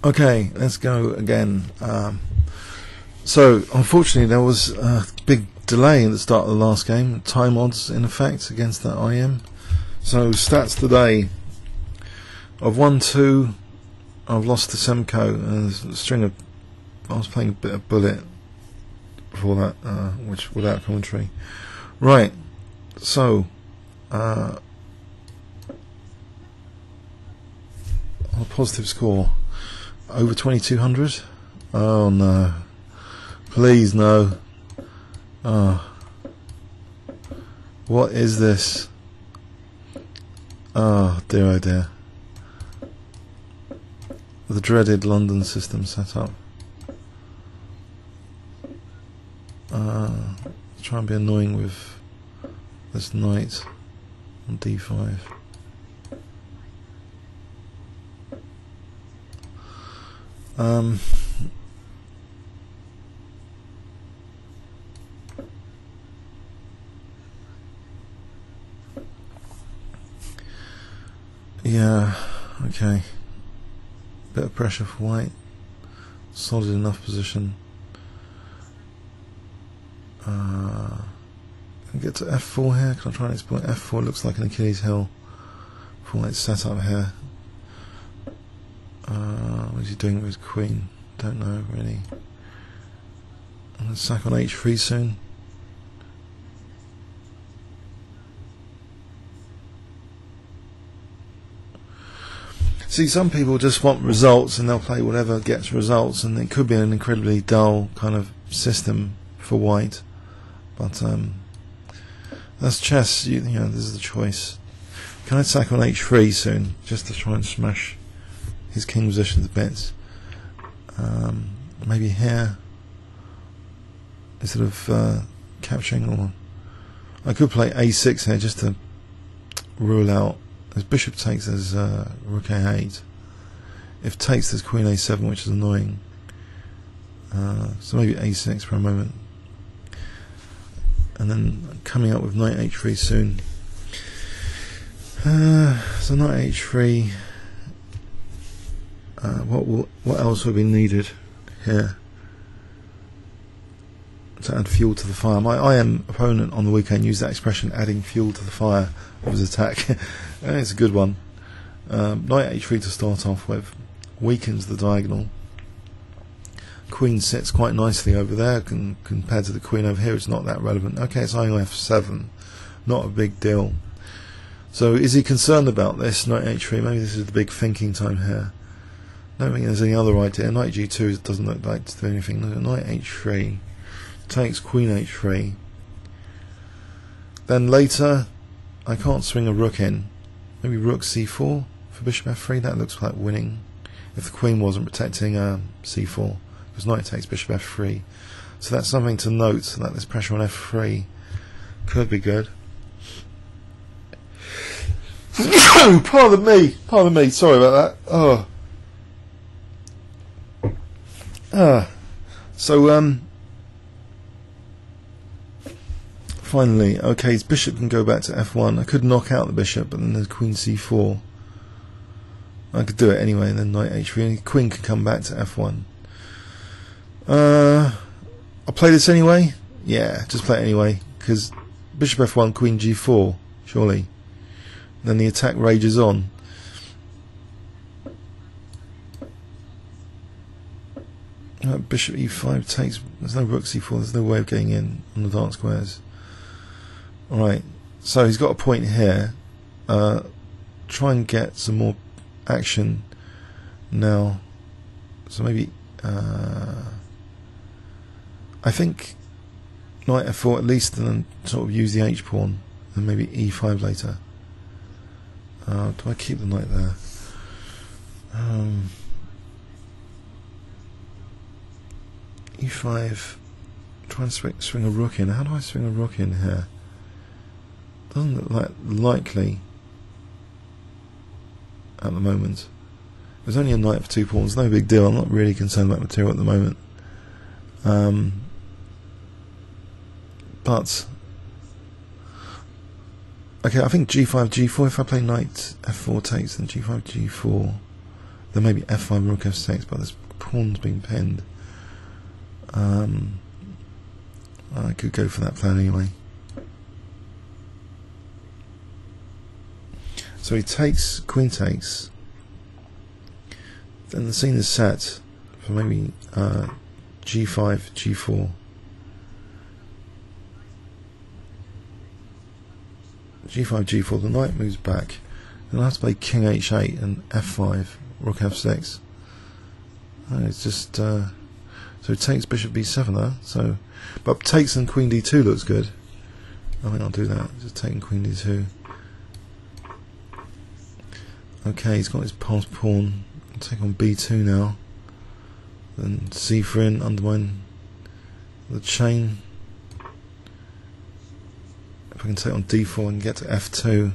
Okay, let's go again. So, unfortunately, there was a big delay at the start of the last game. Time odds, in effect, against that IM. So, stats today. I've won 2. I've lost to Semco. And there's a string of... I was playing a bit of Bullet before that, which without commentary. Right. So, on a positive score. Over 2200. Oh no. Please no. Oh. What is this? Oh dear, oh dear. The dreaded London system set up. Try and be annoying with this knight on d5. Yeah, okay. Bit of pressure for white. Solid enough position. Can I get to f4 here? Can I try and exploit f4? Looks like an Achilles heel for white's set up here. What is he doing with his queen? Don't know really. I'm going to sack on h3 soon. See, some people just want results and they'll play whatever gets results, and it could be an incredibly dull kind of system for white. But that's chess, you know, this is the choice. Can I sack on h3 soon, just to try and smash his king position to bits? Maybe here, instead of capturing, or I could play a6 here just to rule out. As bishop takes, there's rook a8. If takes, there's queen a7, which is annoying. So maybe a6 for a moment, and then coming up with knight h3 soon. So knight h3. What else will be needed here to add fuel to the fire? My IM opponent on the weekend used that expression, adding fuel to the fire, of his attack. It's a good one. Knight h3 to start off with weakens the diagonal. Queen sits quite nicely over there compared to the queen over here. It's not that relevant. Okay, it's f7, not a big deal. So is he concerned about this? Knight h3, maybe this is the big thinking time here. I don't think there's any other idea. Knight g2 doesn't look like to do anything. Knight h3 takes queen h3. Then later, I can't swing a rook in. Maybe rook c4 for bishop f3. That looks like winning. If the queen wasn't protecting c4, because knight takes bishop f3. So that's something to note. That this pressure on f3 could be good. Pardon me. Sorry about that. So finally, okay, his bishop can go back to f1. I could knock out the bishop, but then there's queen c4. I could do it anyway, and then knight h3, and the queen can come back to f1. I'll play this anyway. Yeah, just play it anyway, because bishop f1, queen g4, surely. Then the attack rages on. Bishop e5 takes. There's no rook c4. There's no way of getting in on the dark squares. Alright, so he's got a point here. Try and get some more action now. So maybe I think knight f4 at least, and then sort of use the h pawn, and maybe e5 later. Do I keep the knight there? e5. Try and swing a rook in. How do I swing a rook in here? Doesn't look like likely at the moment. There's only a knight for 2 pawns, no big deal. I'm not really concerned about material at the moment. But okay, I think g5, g4. If I play knight f4 takes, then g5, g4. There may be f5 rook f6, but this pawn's been pinned. I could go for that plan anyway. So he takes, queen takes. Then the scene is set for maybe g5, g4. g5, g4, the knight moves back. Then I'll have to play king h8 and f5, rook f6. And it's just so it takes bishop b7 there. So, but takes and queen d2 looks good. I think I'll do that. Just taking queen d2. Okay, he's got his passed pawn. I'll take on b2 now. Then c3 in, undermine the chain. If I can take on d4 and get to f2,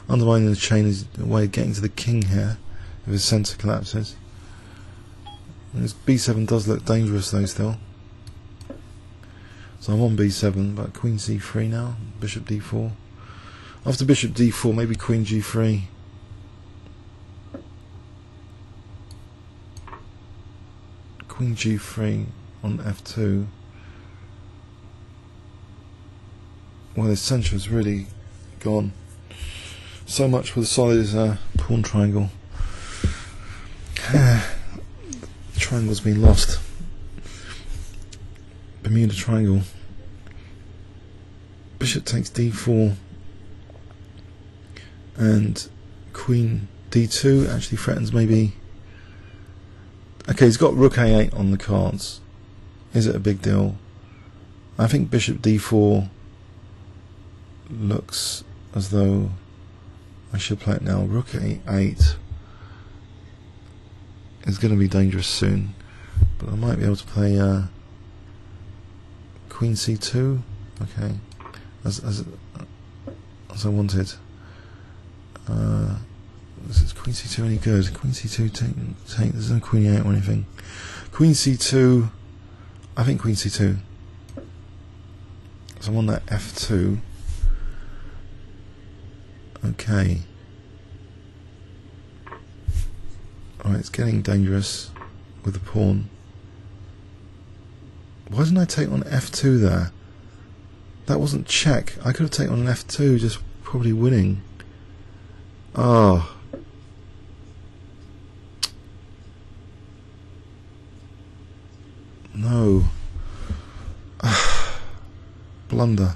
undermining the chain is a way of getting to the king here if his centre collapses. And this b7 does look dangerous though still. So I'm on b7, but queen c3 now, bishop d4. After bishop d4, maybe queen g3. Queen g3 on f2. Well, his centre has really gone. So much for the solid pawn triangle. The triangle's been lost. Bermuda Triangle. Bishop takes d4 and queen d2 actually threatens maybe. Okay, he's got rook a8 on the cards. Is it a big deal? I think bishop d4 looks as though I should play it now. Rook a8 is going to be dangerous soon, but I might be able to play queen c2. Okay, as I wanted. Is queen c2 any good? Queen c2 take. There's no queen e8 or anything. Queen c2. I think queen c2. So I'm on that f2. Okay. Alright, it's getting dangerous with the pawn. Why didn't I take on f2 there? That wasn't check. I could have taken on an f2, just probably winning. Oh. No. Blunder.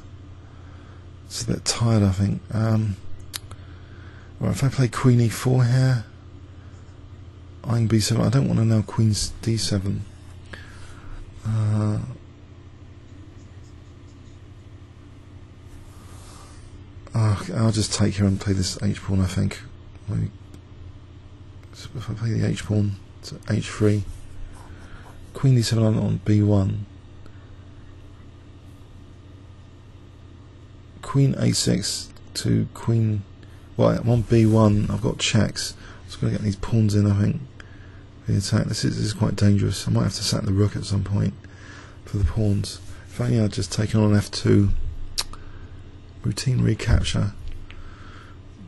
It's a bit tired, I think. Right, if I play queen e4 here, eyeing b7, I don't want to now queen d7. I'll just take here and play this h pawn, I think. Maybe. So if I play the h pawn to h3, queen d7 on b1, queen a6 to queen. Well, I'm on b1. I've got checks. I'm just going to get these pawns in, I think, for the attack. This is quite dangerous. I might have to sack the rook at some point for the pawns. If only I'd just taken on f2. Routine recapture.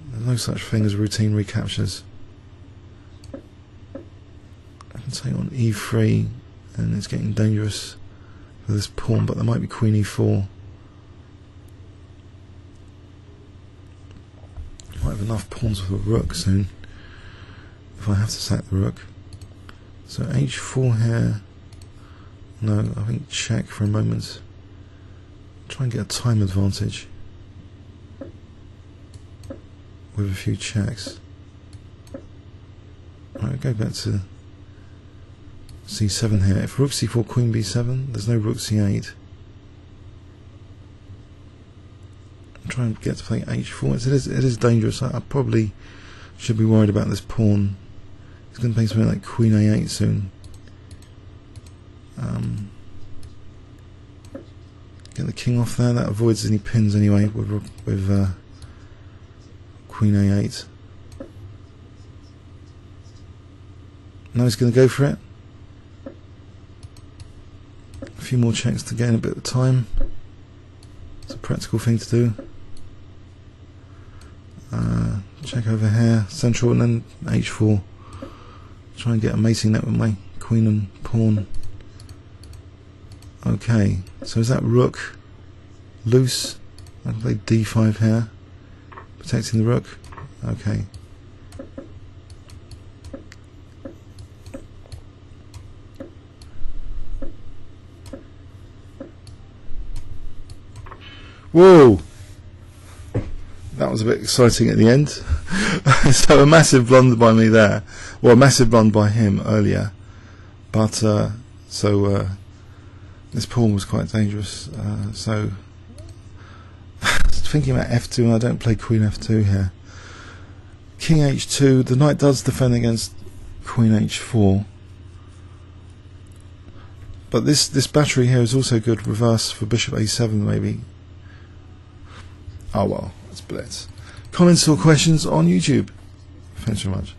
There's no such thing as routine recaptures. I can take on e3, and it's getting dangerous for this pawn, but there might be queen e4. Might have enough pawns for the rook soon if I have to sack the rook. So h4 here. No, I think check for a moment. Try and get a time advantage with a few checks. Right, go back to c7 here. If rook c4, queen b7, there's no rook c8. I'm trying to get to play h4. It is dangerous. I probably should be worried about this pawn. He's going to play something like queen a8 soon. Get the king off there. That avoids any pins anyway with queen a8. Now he's going to go for it. A few more checks to gain a bit of time. It's a practical thing to do. Check over here, central, and then h4. Try and get a mating net with my queen and pawn. Okay, so is that rook loose? I can play d5 here, protecting the rook. Okay. Whoa! That was a bit exciting at the end. So a massive blunder by me there. Well, a massive blunder by him earlier. But, this pawn was quite dangerous. So, thinking about f2, and I don't play queen f2 here. King h2, the knight does defend against queen h4. But this battery here is also good reverse for bishop a7 maybe. Oh well, it's Blitz. Comments or questions on YouTube. Thanks very much.